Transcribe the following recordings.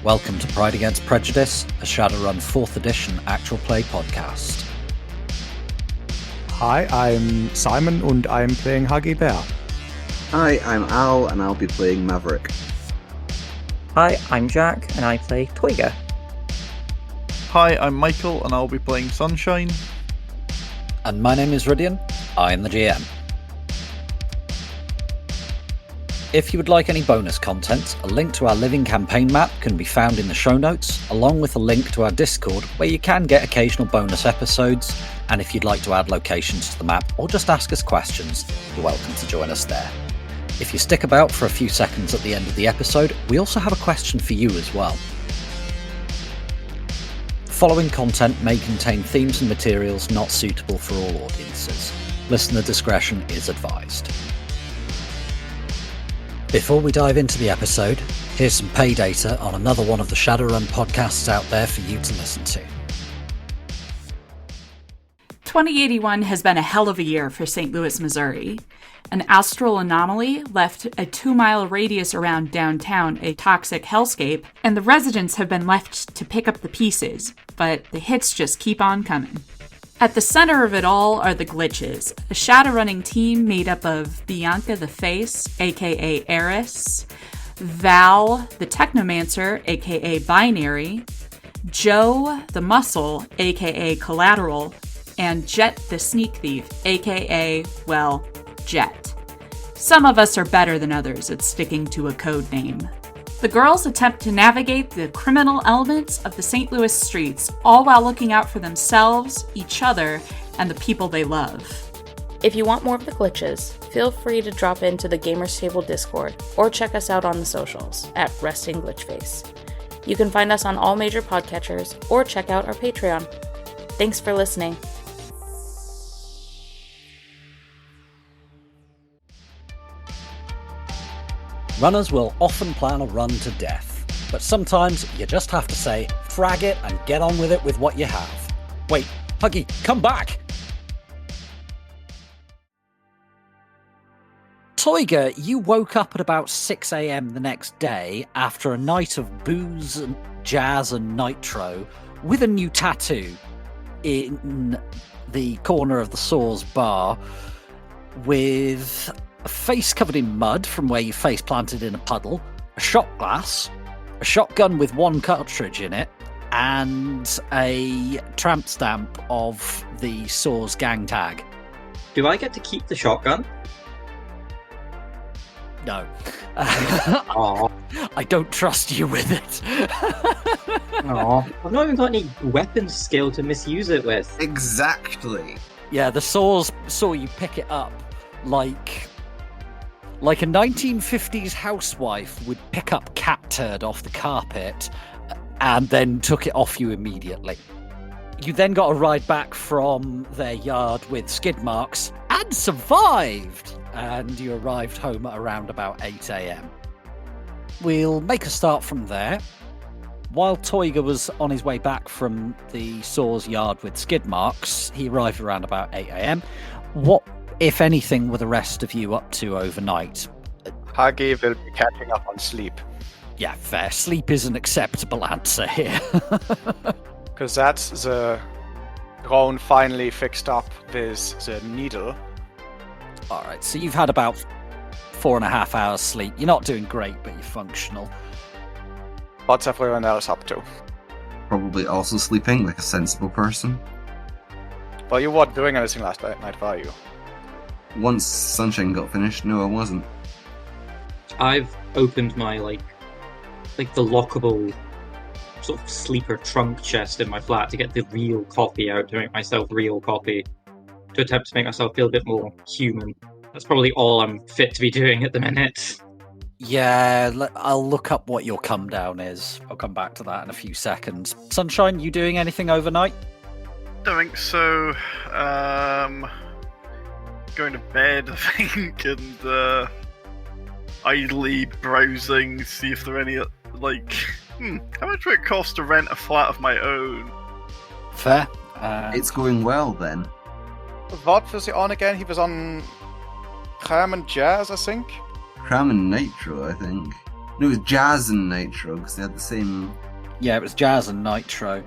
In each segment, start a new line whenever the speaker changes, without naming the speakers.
Welcome to Pride Against Prejudice, a Shadowrun 4th edition actual play podcast.
Hi, I'm Simon and I'm playing Huggy Bear.
Hi, I'm Al and I'll be playing Maverick.
Hi, I'm Jack and I play Tycoh.
Hi, I'm Michael and I'll be playing Sunshine.
And my name is Rhydian, I am the GM. If you would like any bonus content, a link to our living campaign map can be found in the show notes, along with a link to our Discord where you can get occasional bonus episodes, and if you'd like to add locations to the map or just ask us questions, you're welcome to join us there. If you stick about for a few seconds at the end of the episode, we also have a question for you as well. The following content may contain themes and materials not suitable for all audiences. Listener discretion is advised. Before we dive into the episode, here's some pay data on another one of the Shadowrun podcasts out there for you to listen to.
2081 has been a hell of a year for St. Louis, Missouri. An astral anomaly left a 2-mile radius around downtown a toxic hellscape, and the residents have been left to pick up the pieces, but the hits just keep on coming. At the center of it all are the Glitches, a Shadowrunning team made up of Bianca the Face, aka Eris, Val the Technomancer, aka Binary, Joe the Muscle, aka Collateral, and Jet the Sneak Thief, aka, well, Jet. Some of us are better than others at sticking to a code name. The girls attempt to navigate the criminal elements of the St. Louis streets, all while looking out for themselves, each other, and the people they love.
If you want more of the Glitches, feel free to drop into the Gamers Table Discord or check us out on the socials at Resting Glitchface. You can find us on all major podcatchers or check out our Patreon. Thanks for listening.
Runners will often plan a run to death, but sometimes you just have to say, frag it and get on with it with what you have. Wait, Huggy, come back! Tycoh, you woke up at about 6 a.m. the next day after a night of booze, and jazz and nitro with a new tattoo in the corner of the Saws bar with a face covered in mud from where you face planted in a puddle, a shot glass, a shotgun with one cartridge in it, and a tramp stamp of the Saws gang tag.
Do I get to keep the shotgun?
No. I don't trust you with it.
Aww. I've not even got any weapons skill to misuse it with.
Exactly.
Yeah, the Saws saw you pick it up like a 1950s housewife would pick up cat turd off the carpet and then took it off you immediately. You then got a ride back from their yard with skid marks and survived, and you arrived home at around about 8 a.m. We'll make a start from there. While Tycoh was on his way back from the Saws yard with skid marks, he arrived around about 8 a.m. What, if anything, were the rest of you up to overnight?
Huggy will be catching up on sleep.
Yeah, fair. Sleep is an acceptable answer here.
Because that's the drone finally fixed up with the needle.
Alright, so you've had about 4.5 hours sleep. You're not doing great, but you're functional.
What's everyone else up to?
Probably also sleeping like a sensible person.
Well, you weren't doing anything last night, were you?
Once Sunshine got finished, no I wasn't.
I've opened my, like the lockable sort of sleeper trunk chest in my flat to get the real copy out, to make myself real copy, to attempt to make myself feel a bit more human. That's probably all I'm fit to be doing at the minute.
Yeah, I'll look up what your come down is. I'll come back to that in a few seconds. Sunshine, you doing anything overnight?
Don't think so. Going to bed, I think, and idly browsing, see if there are any, how much would it cost to rent a flat of my own?
Fair.
It's going well then.
What was he on again? He was on Cram and Jazz, I think?
Cram and Nitro, I think. No, it was Jazz and Nitro, because they had the same...
Yeah, it was Jazz and Nitro.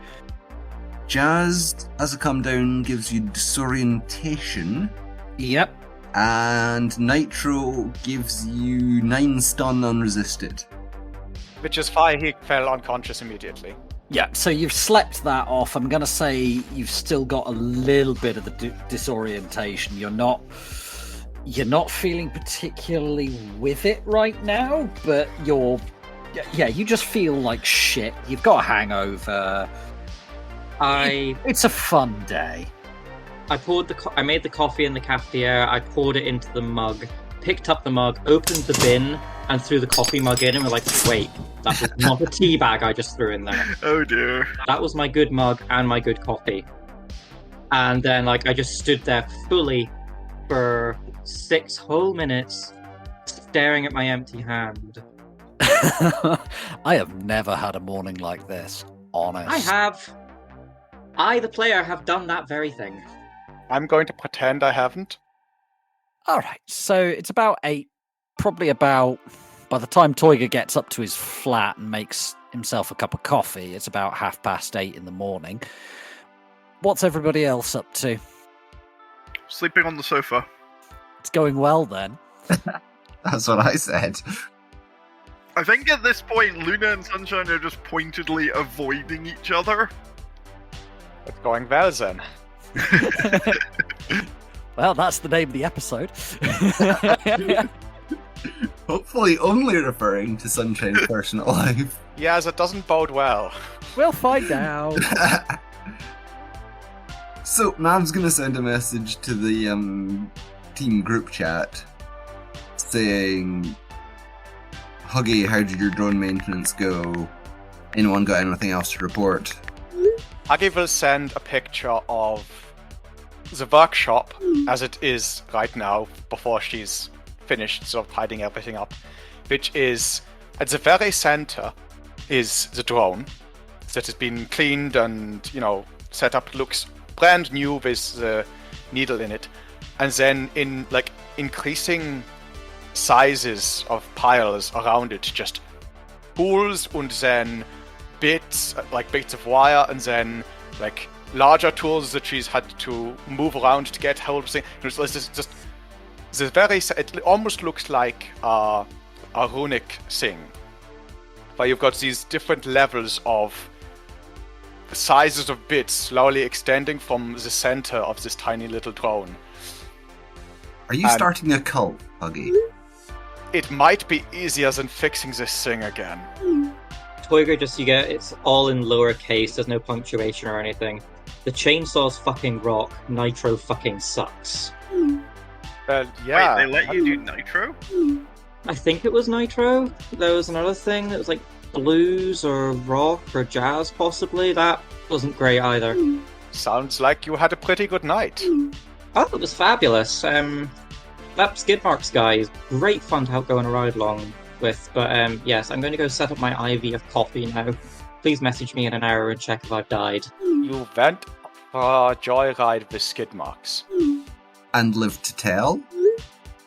Jazz, as a come down, gives you disorientation.
Yep.
And Nitro gives you 9 stun unresisted.
Which is why he fell unconscious immediately.
Yeah, so you've slept that off. I'm going to say you've still got a little bit of the disorientation. You're not feeling particularly with it right now, but you just feel like shit. You've got a hangover. It's a fun day.
I made the coffee in the cafetiere. I poured it into the mug, picked up the mug, opened the bin, and threw the coffee mug in, and we're like, wait, that was not a tea bag I just threw in there.
Oh dear.
That was my good mug and my good coffee. And then, I just stood there fully for 6 whole minutes, staring at my empty hand.
I have never had a morning like this, honest.
I have. I, the player, have done that very thing.
I'm going to pretend I haven't.
Alright, so it's about 8. Probably about, by the time Tycoh gets up to his flat and makes himself a cup of coffee, it's about 8:30 in the morning. What's everybody else up to?
Sleeping on the sofa.
It's going well then.
That's what I said.
I think at this point, Luna and Sunshine are just pointedly avoiding each other.
It's going well then.
Well, that's the name of the episode.
Hopefully only referring to Sunshine's personal life.
Yes, it doesn't bode well.
We'll find out.
So, Mav's gonna send a message to the team group chat saying, Huggy, how did your drone maintenance go? Anyone got anything else to report?
Huggy will send a picture of the workshop as it is right now, before she's finished sort of hiding everything up, which is at the very center is the drone that has been cleaned and, set up, looks brand new with the needle in it, and then in increasing sizes of piles around it, just tools and then bits of wire, and then larger tools that she's had to move around to get hold of things. It almost looks like a runic thing, where you've got these different levels of sizes of bits slowly extending from the center of this tiny little drone.
Are you starting a cult, Huggy?
It might be easier than fixing this thing again.
Tycoh, it's all in lowercase, there's no punctuation or anything. The chainsaw's fucking rock, Nitro fucking sucks.
Yeah.
Wait, they let you do Nitro?
I think it was Nitro. There was another thing that was blues or rock or jazz, possibly. That wasn't great either.
Sounds like you had a pretty good night.
Oh, it was fabulous. That skid marks guy is great fun to help go on a ride along with. But yes, I'm going to go set up my IV of coffee now. Please message me in an hour and check if I've died.
You went for a joyride with skid marks.
And live to tell?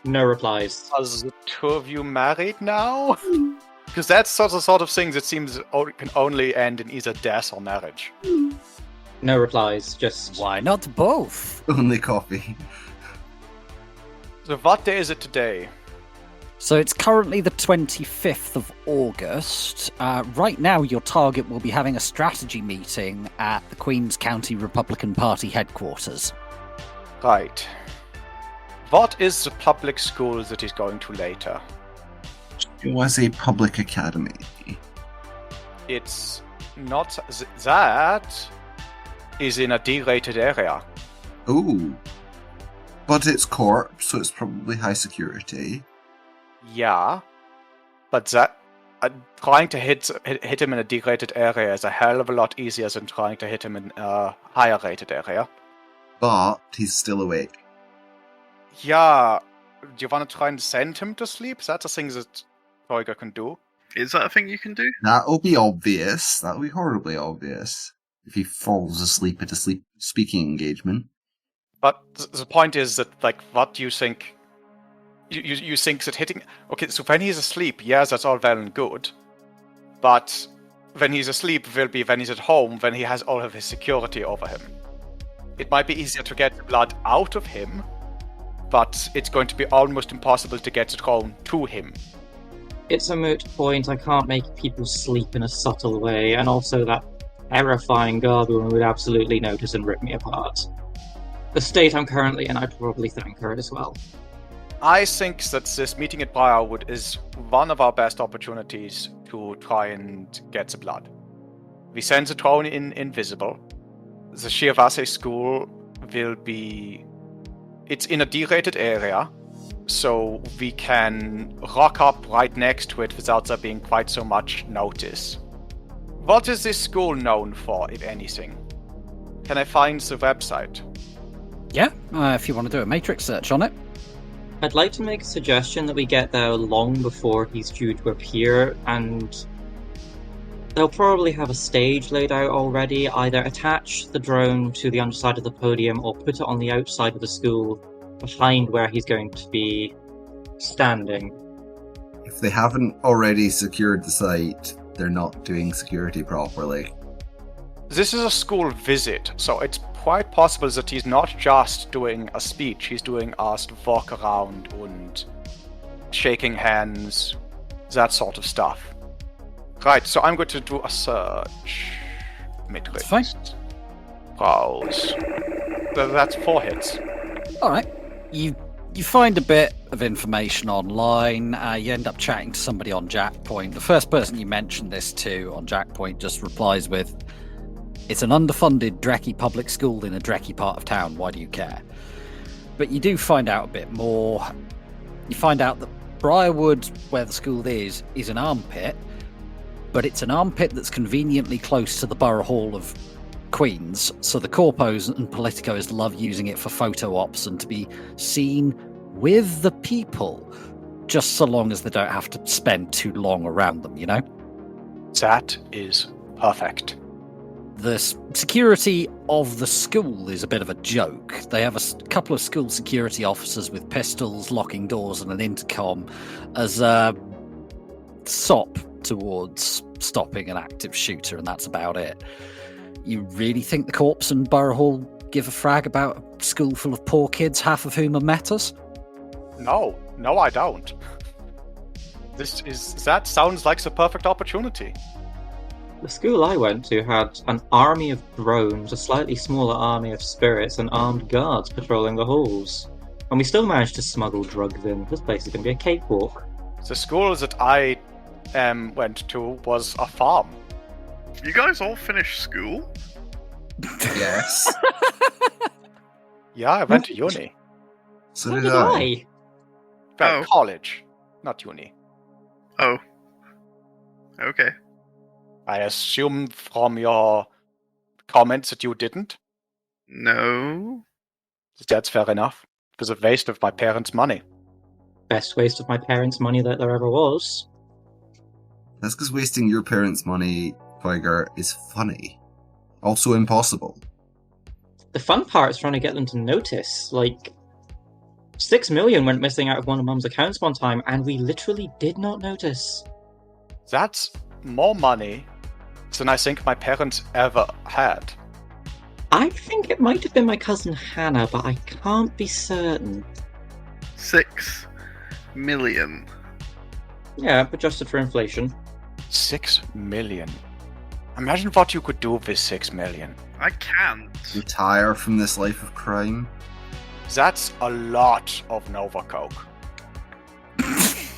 No replies.
Are the two of you married now? Because that's the sort of thing that seems can only end in either death or marriage.
No replies, just...
Why not both?
Only coffee.
So what day is it today?
So it's currently the 25th of August. Right now, your target will be having a strategy meeting at the Queens County Republican Party headquarters.
Right. What is the public school that he's going to later?
It was a public academy.
It's not... that is in a D-rated area.
Ooh. But it's corp, so it's probably high security.
Yeah. But that... trying to hit him in a D-rated area is a hell of a lot easier than trying to hit him in a higher rated area.
But he's still awake.
Yeah. Do you want to try and send him to sleep? That's a thing that Tycoh can do.
Is that a thing you can do?
That'll be obvious. That'll be horribly obvious. If he falls asleep at a speaking engagement.
But the point is that, what do you think you think that hitting... Okay, so when he's asleep, yes, that's all well and good. But when he's asleep will be when he's at home, when he has all of his security over him. It might be easier to get the blood out of him, but it's going to be almost impossible to get it home to him.
It's a moot point. I can't make people sleep in a subtle way, and also that terrifying guardwoman would absolutely notice and rip me apart. The state I'm currently in, I'd probably thank her as well.
I think that this meeting at Briarwood is one of our best opportunities to try and get the blood. We send the drone in invisible. The Shirvase school will be... It's in a D-rated area, so we can rock up right next to it without there being quite so much notice. What is this school known for, if anything? Can I find the website?
Yeah, if you want to do a matrix search on it.
I'd like to make a suggestion that we get there long before he's due to appear, and they'll probably have a stage laid out already. Either attach the drone to the underside of the podium or put it on the outside of the school behind where he's going to be standing.
If they haven't already secured the site, they're not doing security properly.
This is a school visit, so it's quite possible that he's not just doing a speech, he's doing us to walk around and shaking hands, that sort of stuff. Right, so I'm going to do a search. Matrix.
That's fine.
Browse. That's 4 hits.
Alright. You find a bit of information online. You end up chatting to somebody on Jackpoint. The first person you mention this to on Jackpoint just replies with, "It's an underfunded Drekky public school in a Drekky part of town. Why do you care?" But you do find out a bit more. You find out that Briarwood, where the school is an armpit, but it's an armpit that's conveniently close to the Borough Hall of Queens, so the corpos and politicos love using it for photo ops and to be seen with the people, just so long as they don't have to spend too long around them, you know?
That is perfect.
The security of the school is a bit of a joke. They have a couple of school security officers with pistols, locking doors, and an intercom as a sop towards stopping an active shooter, and that's about it. You really think the Corps and Borough Hall give a frag about a school full of poor kids, half of whom are metas?
No, I don't. That sounds like the perfect opportunity.
The school I went to had an army of drones, a slightly smaller army of spirits, and armed guards patrolling the halls. And we still managed to smuggle drugs in. This place is going to be a cakewalk.
The school that I went to was a farm.
You guys all finished school?
Yes.
Yeah, I went to uni.
So
So
did
did
I.
I.
Well,
Oh.
college, not uni.
Oh. Okay.
I assume from your comments that you didn't.
No.
That's fair enough. It was a waste of my parents' money.
Best waste of my parents' money that there ever was.
That's because wasting your parents' money, Tiger, is funny. Also impossible.
The fun part is trying to get them to notice. Like, 6 million went missing out of one of Mum's accounts one time, and we literally did not notice.
That's more money than I think my parents ever had.
I think it might have been my cousin Hannah, but I can't be certain.
6 million.
Yeah, adjusted for inflation.
6 million. Imagine what you could do with 6 million.
I can't.
Retire from this life of crime.
That's a lot of Nova Coke.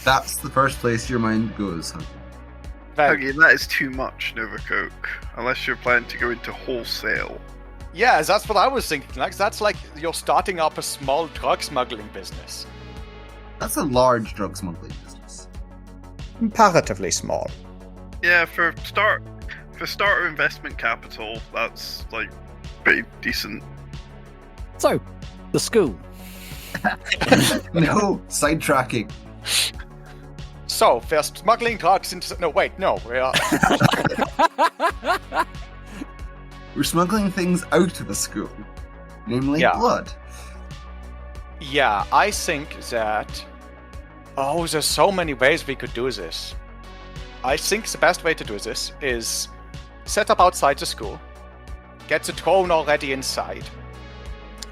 That's the first place your mind goes, huh?
Well,
Huggy, that is too much Nova Coke. Unless you're planning to go into wholesale.
yeah, that's what I was thinking. Like, that's like you're starting up a small drug smuggling business.
That's a large drug smuggling business.
Comparatively small.
Yeah, for starter investment capital, that's like pretty decent.
So, the school.
No, sidetracking.
So, we're smuggling drugs into... No, wait, no. We are...
We're smuggling things out of the school. Namely,
Yeah.
blood.
Yeah, I think that Oh, there's so many ways we could do this. I think the best way to do this is set up outside the school, get the drone already inside,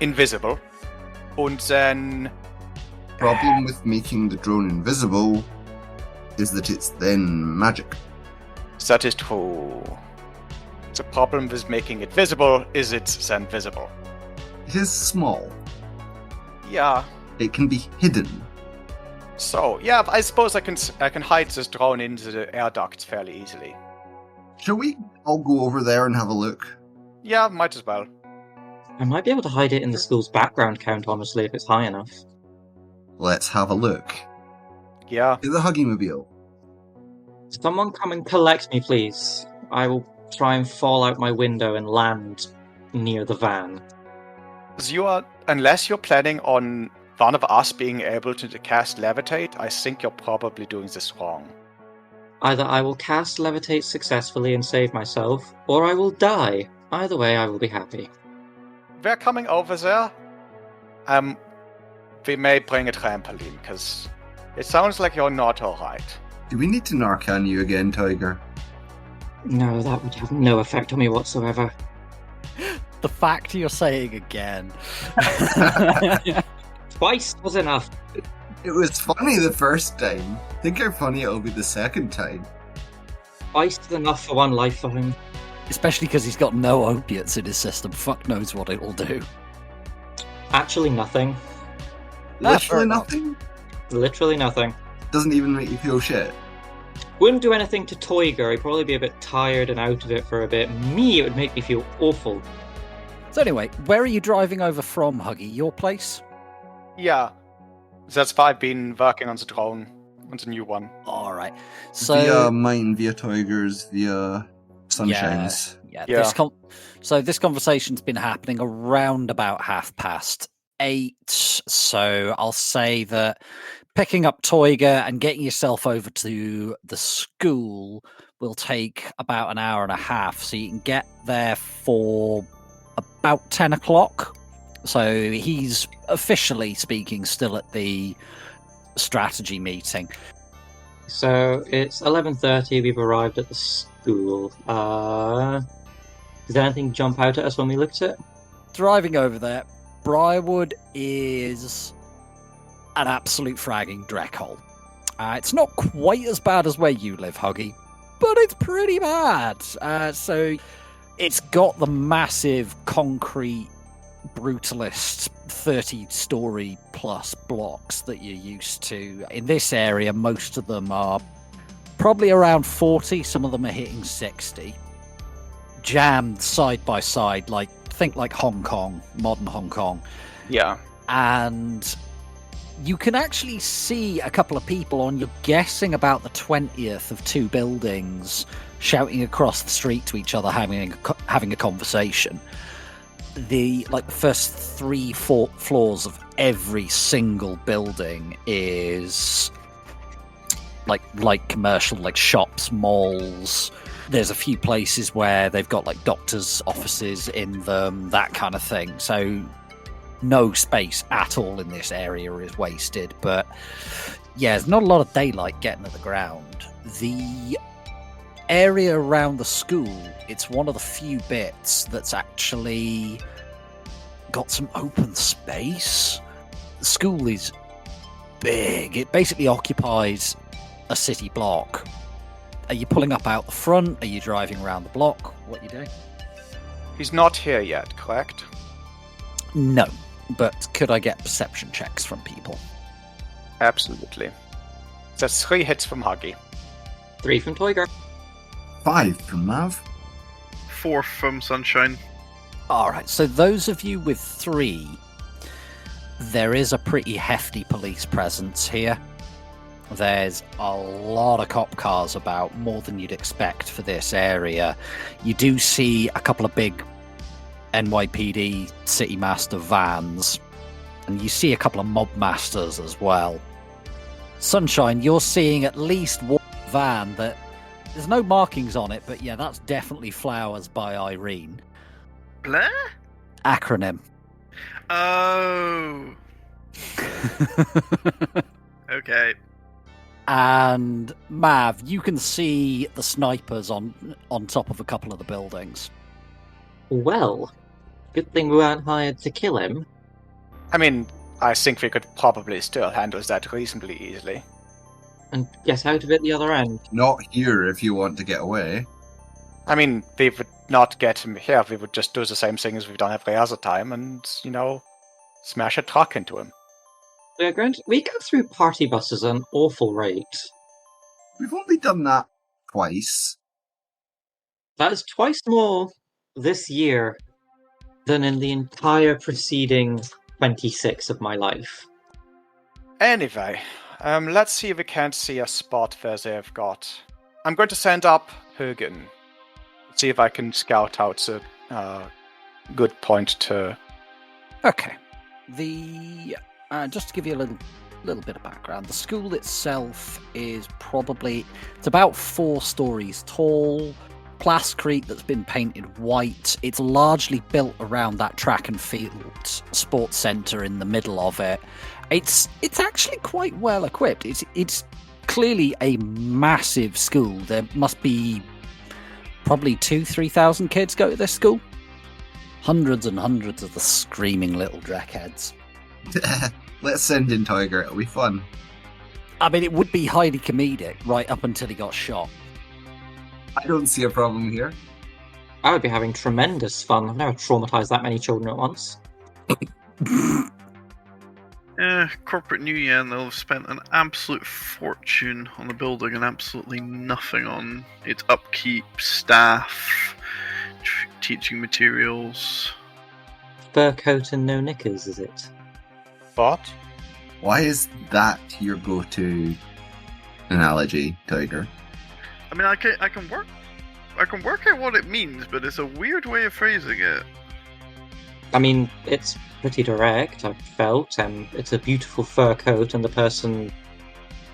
invisible, and then...
Problem with making the drone invisible is that it's then magic.
That is true. The problem with making it visible is it's then visible.
It is small.
Yeah.
It can be hidden.
So, yeah, I suppose I can hide this drone into the air ducts fairly easily.
Shall we all go over there and have a look?
Yeah, might as well.
I might be able to hide it in the school's background count, honestly, if it's high enough.
Let's have a look.
Yeah.
In the Huggy Mobile.
Someone come and collect me, please. I will try and fall out my window and land near the van.
Unless you're planning on one of us being able to cast Levitate, I think you're probably doing this wrong.
Either I will cast Levitate successfully and save myself, or I will die. Either way, I will be happy.
We're coming over there. We may bring a trampoline, because it sounds like you're not alright.
Do we need to Narcan you again, Tiger?
No, that would have no effect on me whatsoever.
The fact you're saying again.
Twice was enough.
It was funny the first time. Think how funny it'll be the second time.
Twice is enough for one life for him.
Especially because he's got no opiates in his system. Fuck knows what it will do.
Actually nothing.
Literally nothing?
Literally nothing.
Doesn't even make you feel shit.
Wouldn't do anything to Toyger. He'd probably be a bit tired and out of it for a bit. Me, it would make me feel awful.
So anyway, where are you driving over from, Huggy? Your place?
Yeah. That's why I've been working on the drone, on the new one.
Alright. So
Via mine, via Tigers, via Sunshines.
Yeah.
Yeah.
This conversation's been happening around about 8:30. So I'll say that picking up Toyger and getting yourself over to the school will take about an hour and a half. So you can get there for about 10 o'clock. So he's officially speaking still at the strategy meeting.
So it's 11:30. We've arrived at the school. Did anything jump out at us when we looked at it?
Driving over there, Briarwood is an absolute fragging Drek hole. It's not quite as bad as where you live, Huggy, but it's pretty bad. So it's got the massive concrete brutalist 30-story plus blocks that you're used to. In this area, most of them are probably around 40. Some of them are hitting 60. Jammed side by side, think like Hong Kong, modern Hong Kong.
Yeah.
And you can actually see a couple of people on, you're guessing about the 20th of two buildings, shouting across the street to each other, having a conversation. The first 3-4 floors of every single building is like commercial, like shops, malls. There's a few places where they've got doctors' offices in them, that kind of thing. So no space at all in this area is wasted. But yeah, there's not a lot of daylight getting at the ground. The area around the school, it's one of the few bits that's actually got some open space. The school is big. It basically occupies a city block. Are you pulling up out the front? Are you driving around the block? What are you doing?
He's not here yet, correct?
No, but could I get perception checks from people?
Absolutely. That's 3 hits from Huggy.
3 from Toyger.
5 from Mav.
4 from Sunshine.
Alright, so those of you with 3, there is a pretty hefty police presence here. There's a lot of cop cars about, more than you'd expect for this area. You do see a couple of big NYPD City Master vans, and you see a couple of mob masters as well. Sunshine, you're seeing at least one van that there's no markings on it, but yeah, that's definitely Flowers by Irene.
Blair?
Acronym.
Oh. Okay.
And Mav, you can see the snipers on top of a couple of the buildings.
Well, good thing we weren't hired to kill him.
I mean, I think we could probably still handle that reasonably easily.
And get out of it the other end.
Not here if you want to get away.
I mean, we would not get him here. We would just do the same thing as we've done every other time and, smash a truck into him.
We go through party buses at an awful rate.
We've only done that twice.
That is twice more this year than in the entire preceding 26 of my life.
Anyway, let's see if we can't see a spot where they've got... I'm going to send up Huggy. See if I can scout out a good point to...
Okay. Just to give you a little bit of background, the school itself is it's about 4 stories tall, plasticrete that's been painted white. It's largely built around that track and field sports centre in the middle of it. It's actually quite well equipped. It's clearly a massive school. There must be probably 2,000-3,000 kids go to this school. Hundreds and hundreds of the screaming little Drek heads.
Let's send in Tiger, it'll be fun.
I mean, it would be highly comedic right up until he got shot.
I don't see a problem here.
I would be having tremendous fun. I've never traumatised that many children at once.
Corporate New Year, and they'll have spent an absolute fortune on the building and absolutely nothing on its upkeep, staff, teaching materials.
Fur coat and no knickers, is it?
What?
Why is that your go-to analogy, Tiger?
I mean, I can work out what it means, but it's a weird way of phrasing it.
I mean, it's pretty direct, I've felt, and it's a beautiful fur coat, and the person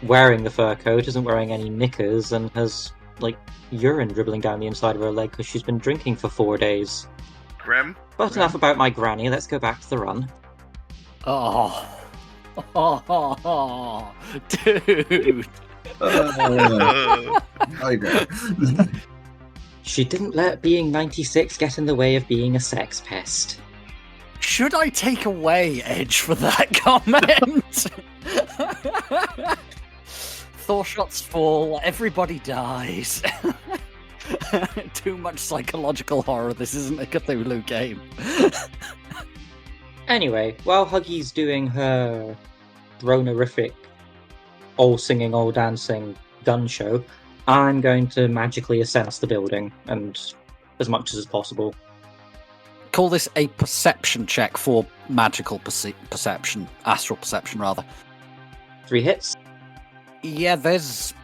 wearing the fur coat isn't wearing any knickers and has, urine dribbling down the inside of her leg because she's been drinking for 4 days.
Grim?
But enough about my granny, let's go back to the run.
Oh, dude.
Tiger.
She didn't let being 96 get in the way of being a sex pest.
Should I take away Edge for that comment? Thor shots fall, everybody dies. Too much psychological horror, this isn't a Cthulhu game.
Anyway, while Huggy's doing her dronerific, all singing, all dancing gun show, I'm going to magically assess the building, and as much as possible.
Call this a perception check for magical perception, astral perception rather.
3 hits.
Yeah, there's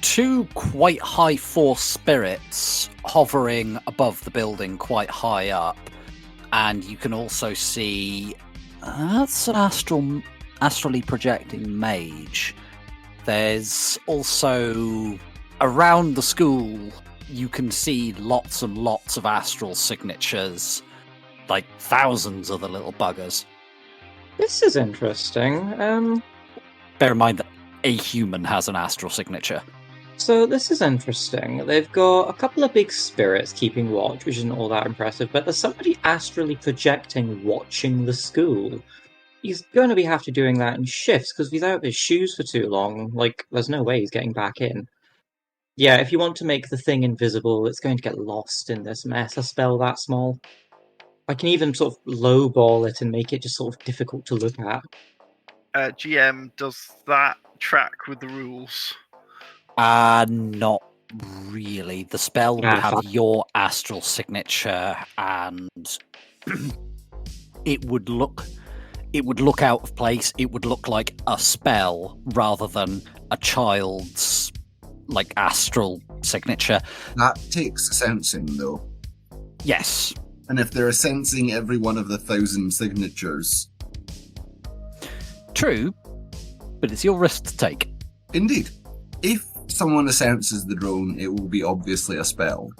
2 quite high force spirits hovering above the building quite high up. And you can also see that's an astrally projecting mage. There's also around the school you can see lots and lots of astral signatures, like thousands of the little buggers.
This is interesting.
Bear in mind that a human has an astral signature.
So this is interesting. They've got a couple of big spirits keeping watch, which isn't all that impressive, but there's somebody astrally projecting watching the school. He's going to have to doing that in shifts, because without his shoes for too long, there's no way he's getting back in. Yeah, if you want to make the thing invisible, it's going to get lost in this mess, a spell that small. I can even sort of lowball it and make it just sort of difficult to look at.
GM, does that track with the rules?
Not really. The spell would have your astral signature, and it would look out of place. It would look like a spell rather than a child's astral signature.
That takes sensing, though.
Yes.
And if they're sensing every one of the 1,000 signatures...
True, but it's your risk to take.
Indeed. If someone senses the drone, it will be obviously a spell.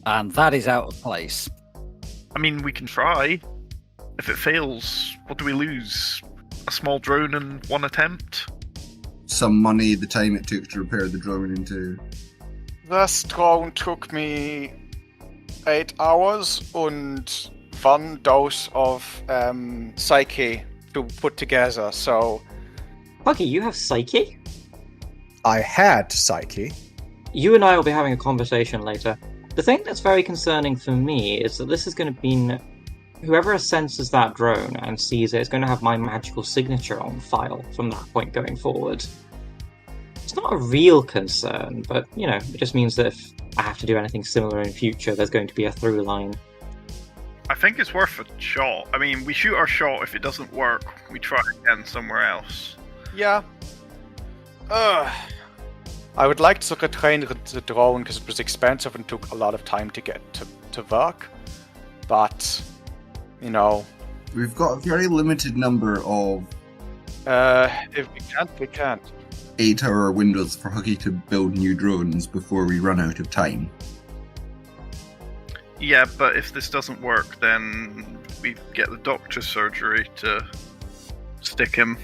And that is out of place.
I mean, we can try. If it fails, what do we lose? A small drone and 1 attempt?
some money the time it took to repair the drone into?
This drone took me 8 hours and 1 dose of Psyche to put together, so...
Huggy, you have Psyche?
I had Psyche.
You and I will be having a conversation later. The thing that's very concerning for me is that this is going to be... Whoever senses that drone and sees it is going to have my magical signature on file from that point going forward. It's not a real concern, but, it just means that if I have to do anything similar in future, there's going to be a through line.
I think it's worth a shot. I mean, we shoot our shot. If it doesn't work, we try again somewhere else.
Yeah. I would like to retrain the drone because it was expensive and took a lot of time to get to work. But,
We've got a very limited number of...
if we can't, we can't.
8-hour windows for Huggy to build new drones before we run out of time.
Yeah, but if this doesn't work, then we get the doctor's surgery to stick him,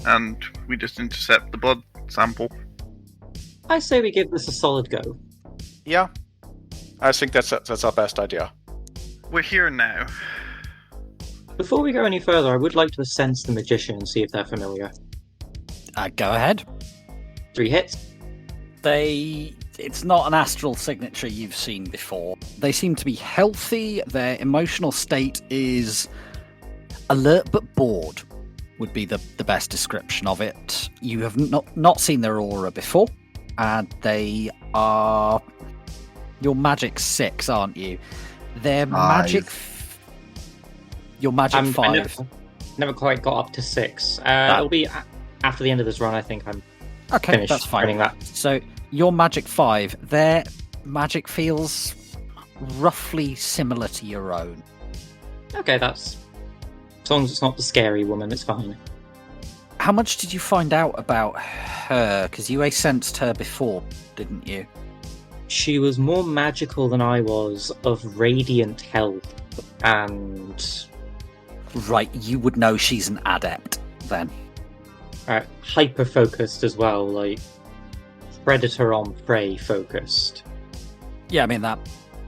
and we just intercept the blood sample.
I say we give this a solid go.
Yeah. I think that's our best idea.
We're here now.
Before we go any further, I would like to sense the magician and see if they're familiar.
Go ahead.
3 hits.
It's not an astral signature you've seen before. They seem to be healthy. Their emotional state is alert but bored, would be the best description of it. You have not seen their aura before, and they are... You're magic 6, aren't you? They're magic... You're magic 5.
I never quite got up to 6. It'll be after the end of this run, I think I'm finished.
That's fine.
That.
So you're magic 5. Their magic feels roughly similar to your own.
Okay, that's... As long as it's not the scary woman, it's fine.
How much did you find out about her? Because you sensed her before, didn't you?
She was more magical than I was, of radiant health, and...
Right, you would know she's an adept, then.
Hyper-focused as well, like... Predator on prey focused.
Yeah, I mean, that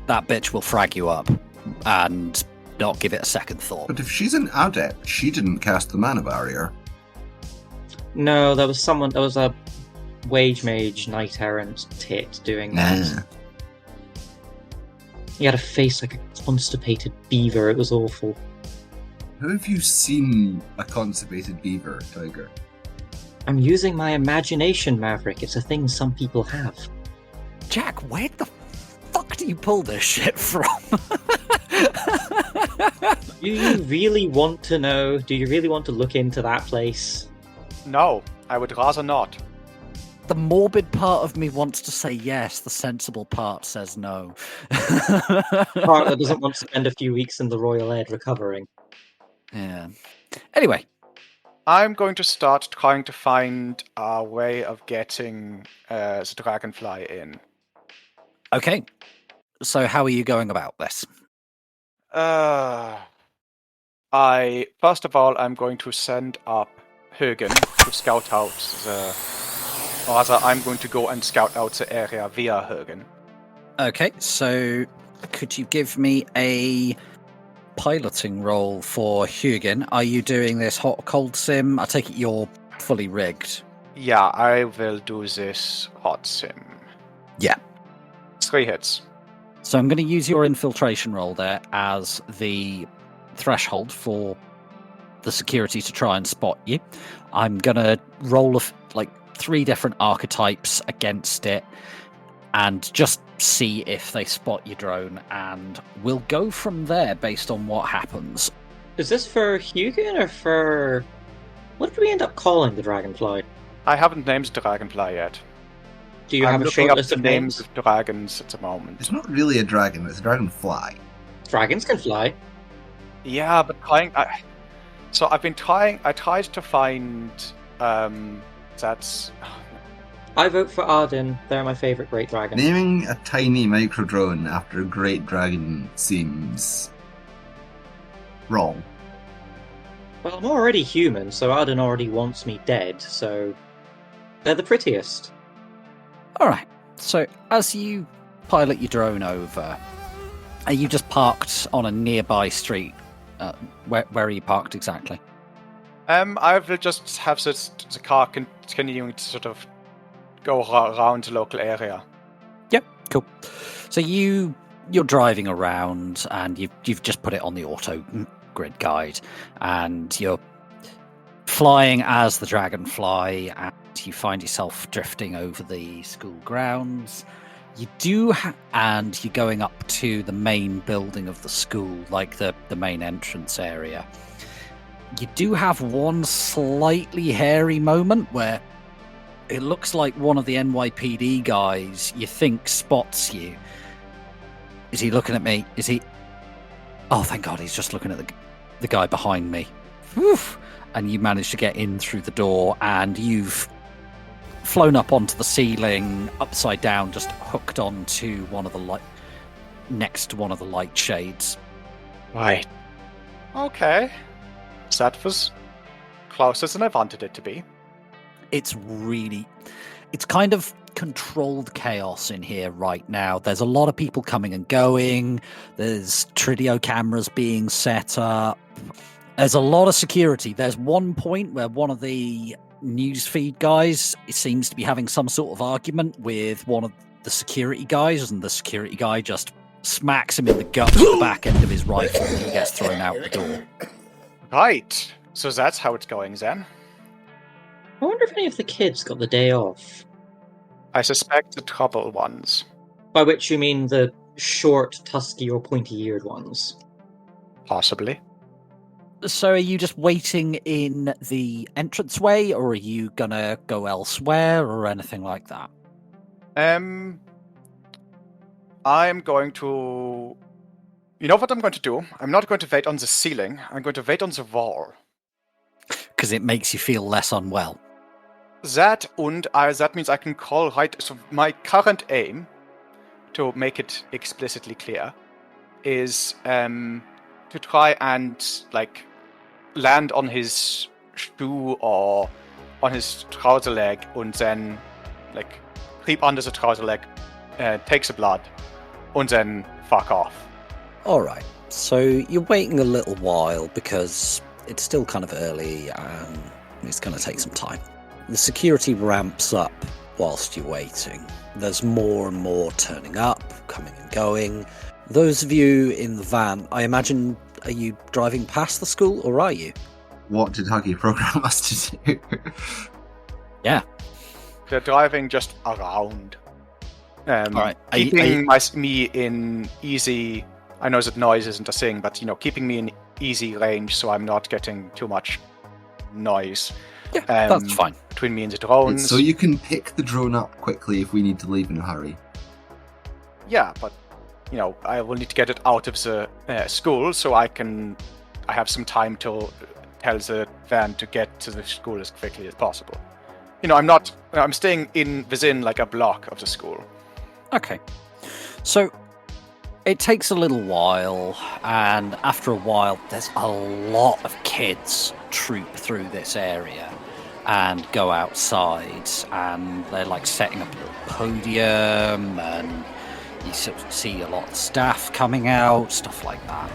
bitch will frag you up, and not give it a second thought.
But if she's an adept, she didn't cast the mana barrier.
No, there was a wage mage knight errant tit doing that. He had a face like a constipated beaver, it was awful.
How have you seen a constipated beaver, Tiger?
I'm using my imagination, Maverick. It's a thing some people have.
Jack, where the fuck do you pull this shit from?
Do you really want to know? Do you really want to look into that place?
No, I would rather not.
The morbid part of me wants to say yes, the sensible part says no.
Part that doesn't want to spend a few weeks in the Royal Ed recovering.
Yeah. Anyway.
I'm going to start trying to find a way of getting the dragonfly in.
Okay. So how are you going about this?
First of all, I'm going to send up Huggy to scout out or rather, I'm going to go and scout out the area via Huggy.
Okay, so could you give me a piloting roll for Huggy? Are you doing this hot cold sim? I take it you're fully rigged.
Yeah, I will do this hot sim.
Yeah.
3 hits.
So I'm going to use your infiltration roll there as the threshold for the security to try and spot you. I'm going to roll 3 different archetypes against it and just see if they spot your drone, and we'll go from there based on what happens.
Is this for Huggy or for... What did we end up calling the dragonfly?
I haven't named the dragonfly yet.
Do you
I'm
have a
looking
short
up
list
the
of
names
names?
of dragons at the moment.
It's not really a dragon, it's a dragonfly.
Dragons can fly.
Yeah, but so I've been trying. I tried to find that's.
I vote for Arden. They're my favourite great dragon.
Naming a tiny micro drone after a great dragon seems wrong.
Well, I'm already human, so Arden already wants me dead, so... They're the prettiest.
All right. So as you pilot your drone over, are you just parked on a nearby street? Where are you parked exactly?
I will just have the car continuing to sort of go around the local area.
Yep, cool. So you're driving around, and you've just put it on the auto grid guide, and you're flying as the dragonfly, and you find yourself drifting over the school grounds. You do, and you're going up to the main building of the school, like the main entrance area. You do have one slightly hairy moment where it looks like one of the NYPD guys you think spots you. Is he looking at me? Is he? Oh, thank God, he's just looking at the guy behind me. Whew. And you manage to get in through the door, and you've flown up onto the ceiling, upside down, just hooked onto one of the light, next to one of the light shades.
Right. Okay. That was closer than I wanted it to be.
It's kind of controlled chaos in here right now. There's a lot of people coming and going. There's Tridio cameras being set up. There's a lot of security. There's one point where one of the newsfeed guys seems to be having some sort of argument with one of the security guys, and the security guy just smacks him in the gut with the back end of his rifle, and he gets thrown out the door.
Right. So that's how it's going then.
I wonder if any of the kids got the day off.
I suspect the trouble ones.
By which you mean the short, tusky, or pointy-eared ones.
Possibly.
So are you just waiting in the entranceway, or are you gonna go elsewhere, or anything like that?
I'm going to... You know what I'm going to do? I'm not going to wait on the ceiling. I'm going to wait on the wall.
Because it makes you feel less unwell.
That means I can call right... So my current aim, to make it explicitly clear, is to try and, land on his shoe or on his trouser leg, and then, creep under the trouser leg, take the blood, and then fuck off.
Alright, so you're waiting a little while because it's still kind of early and it's going to take some time. The security ramps up whilst you're waiting. There's more and more turning up, coming and going. Those of you in the van, I imagine, are you driving past the school, or are you?
What did Huggy program us to do?
Yeah.
They're driving just around.
Alright.
Keeping me in easy... I know that noise isn't a thing, but, keeping me in easy range so I'm not getting too much noise.
Yeah, that's fine.
Between me and the drones.
So you can pick the drone up quickly if we need to leave in a hurry.
Yeah, but, I will need to get it out of the school so I have some time to tell the van to get to the school as quickly as possible. I'm staying within a block of the school.
Okay. So it takes a little while, and after a while, there's a lot of kids troop through this area and go outside, and they're setting up a little podium, and you sort of see a lot of staff coming out, stuff like that.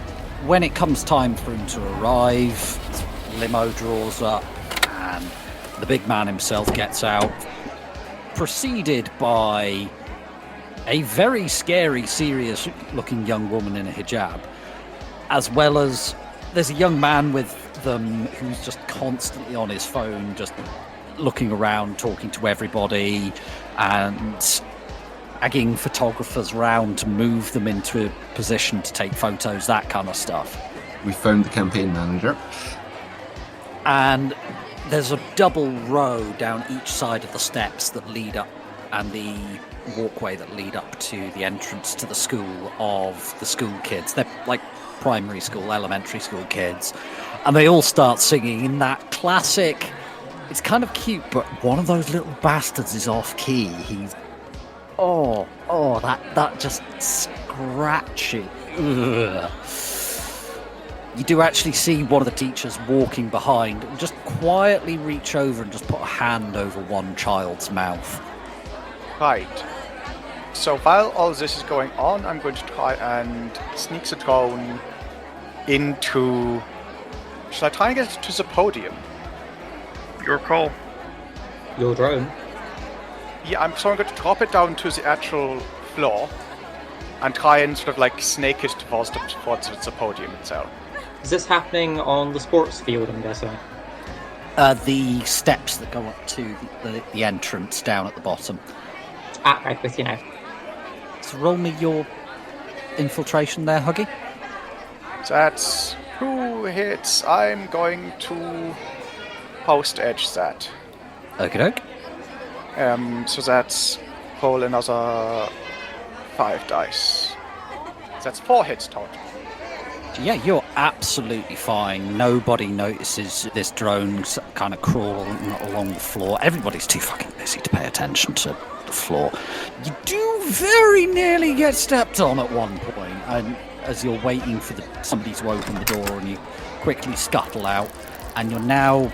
When it comes time for him to arrive, the limo draws up, and the big man himself gets out, preceded by a very scary, serious-looking young woman in a hijab, as well as there's a young man with them who's just constantly on his phone, just looking around, talking to everybody, and agging photographers round to move them into a position to take photos, that kind of stuff.
We found the campaign manager.
And there's a double row down each side of the steps that lead up, and the walkway that lead up to the entrance to the school of the school kids. They're like primary school, elementary school kids. And they all start singing in that classic... It's kind of cute, but one of those little bastards is off key. He's... that just scratchy. Ugh. You do actually see one of the teachers walking behind and just quietly reach over and just put a hand over one child's mouth.
Right. So while all this is going on, I'm going to try and sneak the drone into... Should I try and get it to the podium?
Your call.
Your drone.
Yeah, I'm going to drop it down to the actual floor and try and sort of like snake it towards the podium itself.
Is this happening on the sports field, I'm guessing?
The steps that go up to the entrance down at the bottom.
Ah, right with you now.
So roll me your infiltration there, Huggy.
That's 2 hits. I'm going to post edge that.
Okie doke.
So that's roll another 5 dice. That's 4 hits total.
Yeah, you're absolutely fine. Nobody notices this drone kind of crawling along the floor. Everybody's too fucking busy to pay attention to the floor. You do very nearly get stepped on at one point, and as you're waiting for somebody to open the door, and you quickly scuttle out, and you're now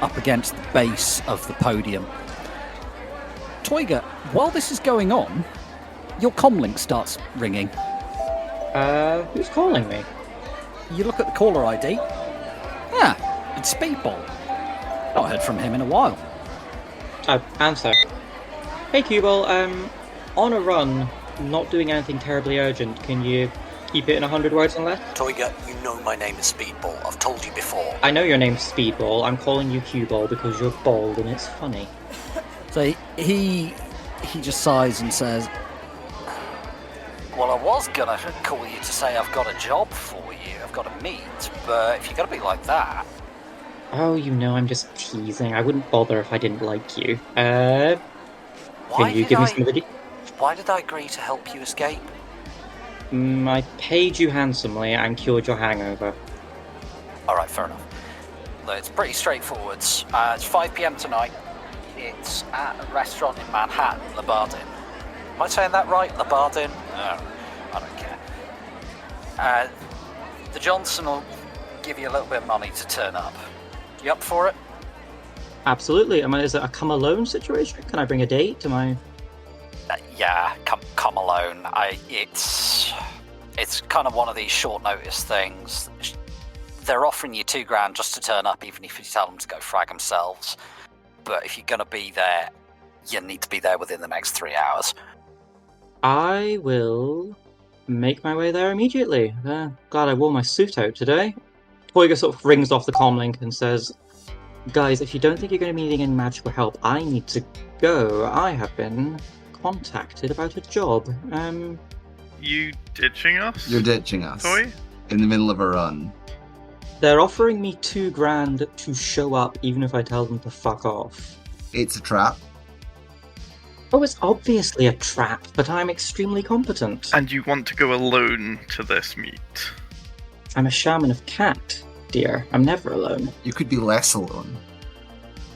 up against the base of the podium. Tycoh, while this is going on, your comlink starts ringing.
Who's calling me?
You look at the caller ID. Ah, it's Speedball. Not heard from him in a while.
Oh, answer. Hey, Q-Ball, on a run, not doing anything terribly urgent, can you keep it in 100 words and less?
Tycoh, you know my name is Speedball. I've told you before.
I know your name's Speedball. I'm calling you Q-Ball because you're bald and it's funny.
So he just sighs and says,
Well, I was gonna call you to say I've got a job for you. I've got a meet, but if you're gonna be like that...
Oh, you know, I'm just teasing. I wouldn't bother if I didn't like you.
Why
Can you give me some of the...
Why did I agree to help you escape?
I paid you handsomely and cured your hangover.
Alright, fair enough. Look, it's pretty straightforward. It's 5 p.m. tonight. It's at a restaurant in Manhattan, Labardin. Am I saying that right? Labardin? No, I don't care. The Johnson will give you a little bit of money to turn up. You up for it?
Absolutely. Is it a come alone situation? Can I bring a date?
Yeah, come alone. It's kind of one of these short notice things. They're offering you $2,000 just to turn up, even if you tell them to go frag themselves. But if you're going to be there, you need to be there within the next 3 hours.
I will make my way there immediately. Glad I wore my suit out today. Tycoh sort of rings off the comlink and says, Guys, if you don't think you're going to be needing any magical help, I need to go. I have been contacted about a job.
You ditching us?
You're ditching us.
Toy?
In the middle of a run.
They're offering me $2,000 to show up even if I tell them to fuck off.
It's a trap.
Oh, it's obviously a trap, but I'm extremely competent.
And you want to go alone to this meet?
I'm a shaman of cat, dear. I'm never alone.
You could be less alone.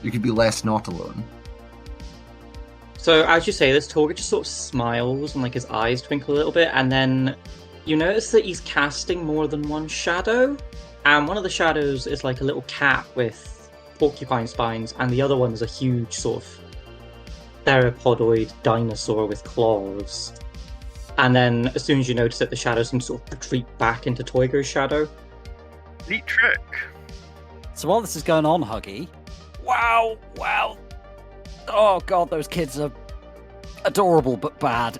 You could be less not alone.
So, as you say this, Tycoh just sort of smiles and his eyes twinkle a little bit, and then you notice that he's casting more than one shadow. And one of the shadows is like a little cat with porcupine spines, and the other one is a huge sort of theropodoid dinosaur with claws. And then, as soon as you notice it, the shadow seems to sort of retreat back into Tycoh's shadow.
Neat trick.
So while this is going on, Huggy, wow, oh god, those kids are adorable but bad.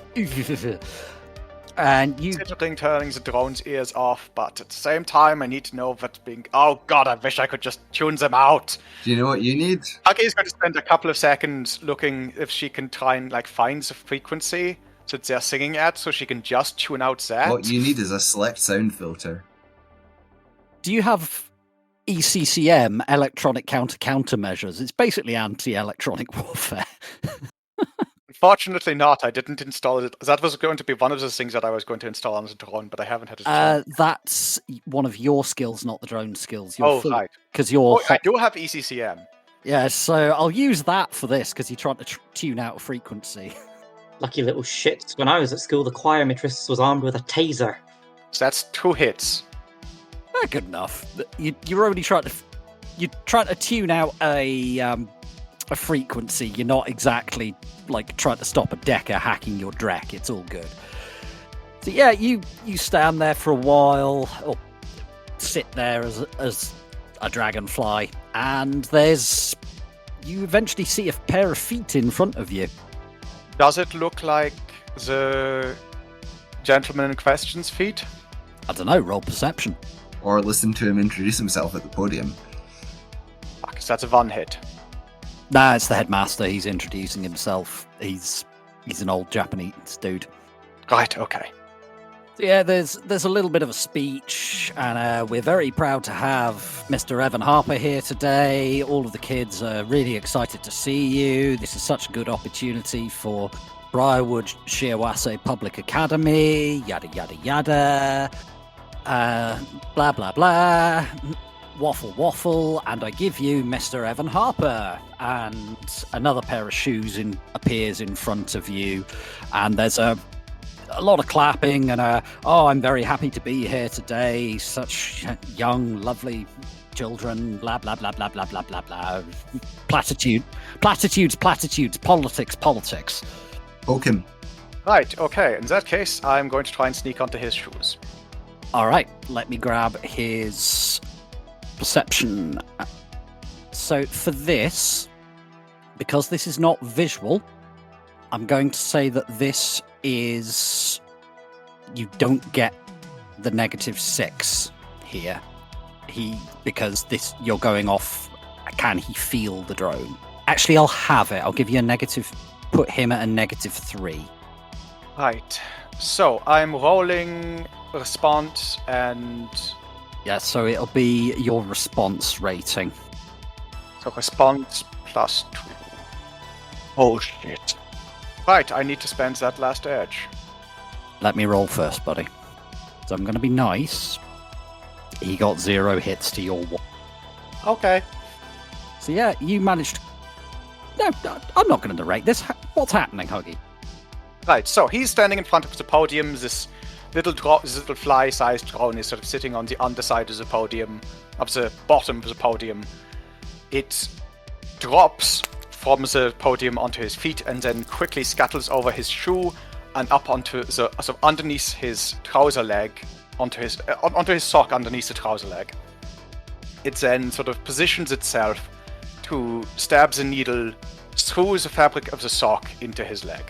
And you...
Considering turning the drone's ears off, but at the same time, I need to know what's being... Oh god, I wish I could just tune them out.
Do you know what you need?
Huggy is going to spend a couple of seconds looking if she can try and find the frequency that they're singing at, so she can just tune out that.
What you need is a select sound filter.
Do you have ECCM, electronic countermeasures? It's basically anti-electronic warfare.
Unfortunately not, I didn't install it. That was going to be one of the things that I was going to install on the drone, but I haven't had a chance.
That's one of your skills, not the drone skills.
Right.
Because you're...
I do have ECCM.
Yeah, so I'll use that for this, because you're trying to tune out a frequency.
Lucky little shits. When I was at school, the choir mistress was armed with a taser.
So that's 2 hits.
Good enough. You're only trying to tune out a frequency. You're not exactly like trying to stop a Decker hacking your Drek. It's all good. So yeah, you stand there for a while, or sit there as a dragonfly, and you eventually see a pair of feet in front of you.
Does it look like the gentleman in question's feet?
I don't know, roll perception.
Or listen to him introduce himself at the podium.
Fuck, that's a one hit.
Nah, it's the headmaster. He's introducing himself. He's an old Japanese dude.
Right, okay.
So yeah, there's a little bit of a speech, and we're very proud to have Mr. Evan Harper here today. All of the kids are really excited to see you. This is such a good opportunity for Briarwood Shiawase Public Academy, yada yada yada. Blah blah blah, waffle, and I give you Mr. Evan Harper. And another pair of shoes appears in front of you, and there's a lot of clapping and I'm very happy to be here today. Such young, lovely children. Blah blah blah blah blah blah blah blah. Platitudes, politics.
Poke him.
Right, okay. In that case, I'm going to try and sneak onto his shoes.
All right, let me grab his perception. So for this, because this is not visual, I'm going to say that this is... You don't get the -6 here. Because this, you're going off, can he feel the drone? Actually, I'll have it. I'll give you a negative, put him at a -3.
Right, so I'm rolling response and...
Yeah, so it'll be your response rating.
So response +2. Oh shit. Right, I need to spend that last edge.
Let me roll first, buddy. So I'm going to be nice. He got 0 hits to your 1.
Okay.
So yeah, you managed... No, I'm not going to narrate this. What's happening, Huggy?
Right, so he's standing in front of the podium. This little fly-sized drone is sort of sitting on the underside of the podium, of the bottom of the podium. It drops from the podium onto his feet and then quickly scuttles over his shoe and up onto the sort of underneath his trouser leg, onto his sock underneath the trouser leg. It then sort of positions itself to stab the needle through the fabric of the sock into his leg.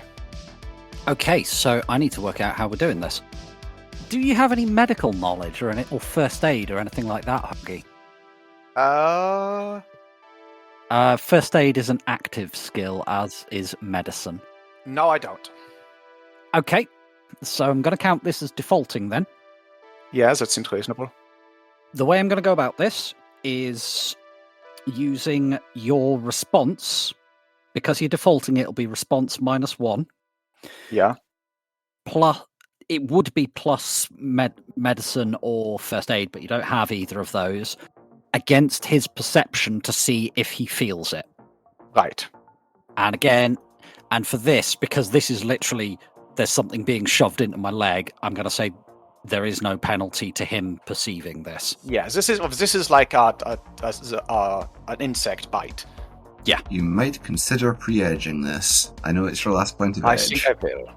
Okay, so I need to work out how we're doing this. Do you have any medical knowledge or first aid or anything like that, Huggy? First aid is an active skill, as is medicine.
No, I don't.
Okay, so I'm going to count this as defaulting then.
Yes, that seems reasonable.
The way I'm going to go about this is using your response. Because you're defaulting, it'll be response -1.
Yeah.
Plus, it would be plus medicine or first aid, but you don't have either of those, against his perception to see if he feels it.
Right.
And again, and for this, because this is literally, there's something being shoved into my leg, I'm going to say there is no penalty to him perceiving this.
Yeah, this is like an insect bite.
Yeah.
You might consider pre-edging this. I know it's your last point of
I
edge.
think I will.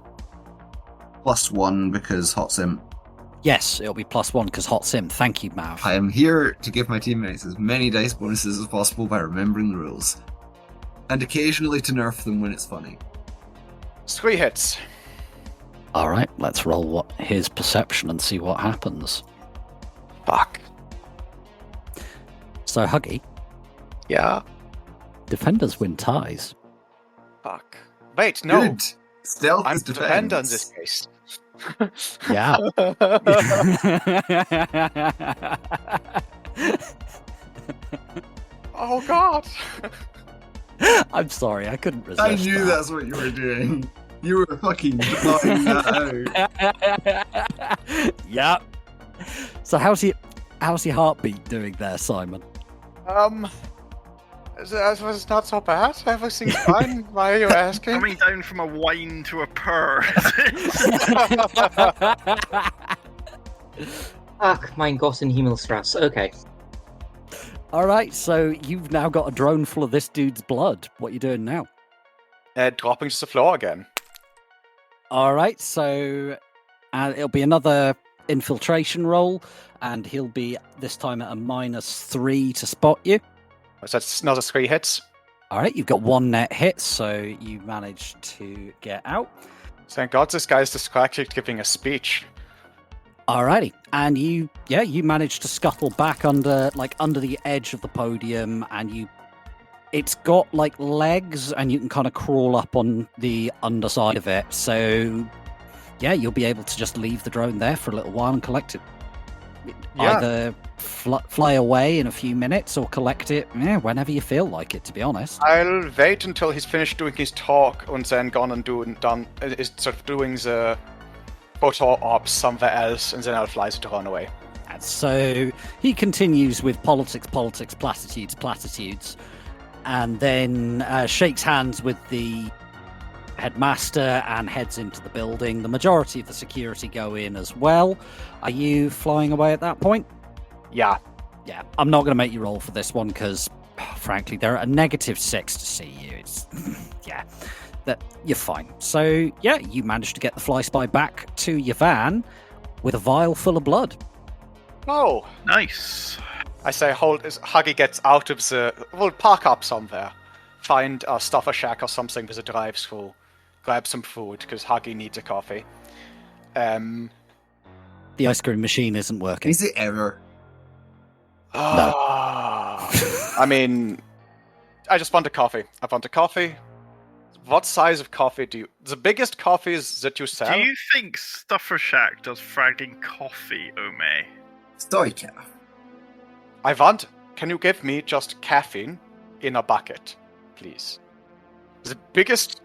+1 because Hot Sim.
Yes, it'll be +1 because Hot Sim. Thank you, Mav.
I am here to give my teammates as many dice bonuses as possible by remembering the rules. And occasionally to nerf them when it's funny.
3 hits.
All right, let's roll his perception and see what happens.
Fuck.
So, Huggy.
Yeah.
Defenders win ties.
Fuck. Wait, no.
Good. Stealth
I'm
is
the
defense.
defender in this case.
Yeah.
Oh god.
I'm sorry, I couldn't resist.
I knew that's what you were doing. You were fucking drawing that out.
Yep. So how's your heartbeat doing there, Simon?
That was not so bad. Everything's fine. Why are you asking?
Coming down from a whine to a purr.
Ach, mein Gott in Himmelstrasse. Okay.
All right, so you've now got a drone full of this dude's blood. What are you doing now?
Dropping to the floor again.
All right, so it'll be another infiltration roll, and he'll be this time at a -3 to spot you.
So that's another 3 hits.
All right, you've got 1 net hit, so you managed to get out.
Thank God this guy's distracted giving a speech.
Alrighty, and you managed to scuttle back under the edge of the podium, and it's got like legs, and you can kind of crawl up on the underside of it. So, yeah, you'll be able to just leave the drone there for a little while and collect it.
Yeah.
Either fly away in a few minutes or collect it whenever you feel like it. To be honest,
I'll wait until he's finished doing his talk and then gone and doing the photo ops somewhere else, and then I'll fly to run away.
and so he continues with politics, platitudes, and then shakes hands with the headmaster and heads into the building. The majority of the security go in as well. Are you flying away at that point?
Yeah.
Yeah, I'm not going to make you roll for this one because, frankly, they're at a -6 to see you. It's that you're fine. So yeah, you managed to get the fly spy back to your van with a vial full of blood.
Oh,
Nice.
I say, Huggy gets out of we'll park up somewhere, find a stuffer shack or something with a drive-through, grab some food because Huggy needs a coffee.
The ice cream machine isn't working.
Is it ever?
I mean, I just want a coffee. I want a coffee. What size of coffee the biggest coffees that you sell?
Do you think Stuffer Shack does fragging coffee, Ome?
Stoica.
Can you give me just caffeine in a bucket, please? The biggest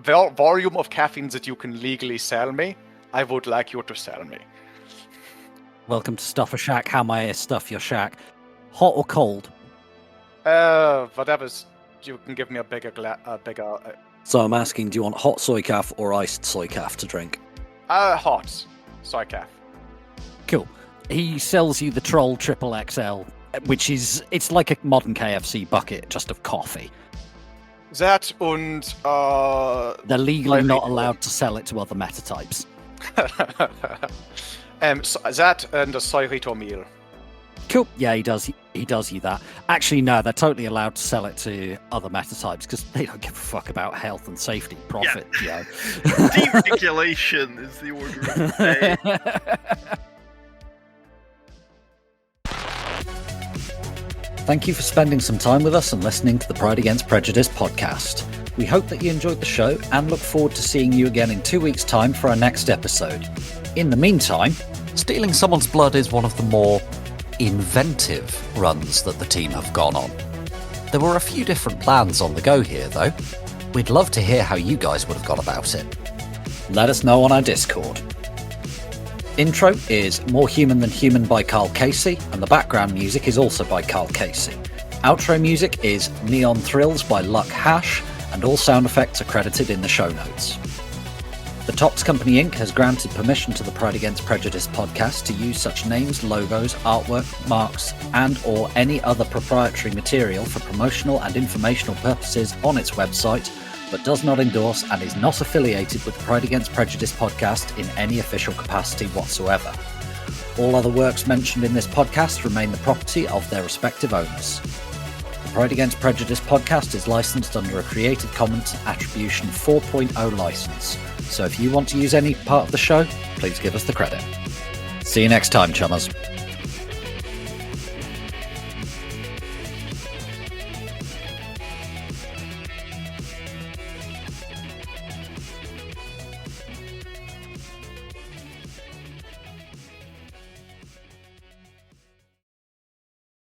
volume of caffeine that you can legally sell me, I would like you to sell me.
Welcome to Stuffer Shack. How may I stuff your shack? Hot or cold?
Whatever's. You can give me a bigger.
So I'm asking, do you want hot soy calf or iced soy calf to drink?
Hot. Soy calf.
Cool. He sells you the Troll Triple XL, which it's like a modern KFC bucket just of coffee.
That and
They're legally not allowed to sell it to other metatypes.
so that and a soyrito meal.
Cool. Yeah, he does you that. Actually, no, they're totally allowed to sell it to other metatypes because they don't give a fuck about health and safety, profit. Yeah.
Deregulation is the order of the day.
Thank you for spending some time with us and listening to the Pride Against Prejudice podcast. We hope that you enjoyed the show and look forward to seeing you again in 2 weeks' time for our next episode. In the meantime, stealing someone's blood is one of the more inventive runs that the team have gone on. There were a few different plans on the go here, though. We'd love to hear how you guys would have gone about it. Let us know on our Discord. Intro is More Human Than Human by Karl Cassey, and the background music is also by Karl Cassey. Outro music is Neon Thrills by Luck Hash, and all sound effects are credited in the show notes. The Tops Company Inc. has granted permission to the Pride Against Prejudice podcast to use such names, logos, artwork, marks, and or any other proprietary material for promotional and informational purposes on its website, but does not endorse and is not affiliated with the Pride Against Prejudice podcast in any official capacity whatsoever. All other works mentioned in this podcast remain the property of their respective owners. The Pride Against Prejudice podcast is licensed under a Creative Commons Attribution 4.0 license, so if you want to use any part of the show, please give us the credit. See you next time, chummers.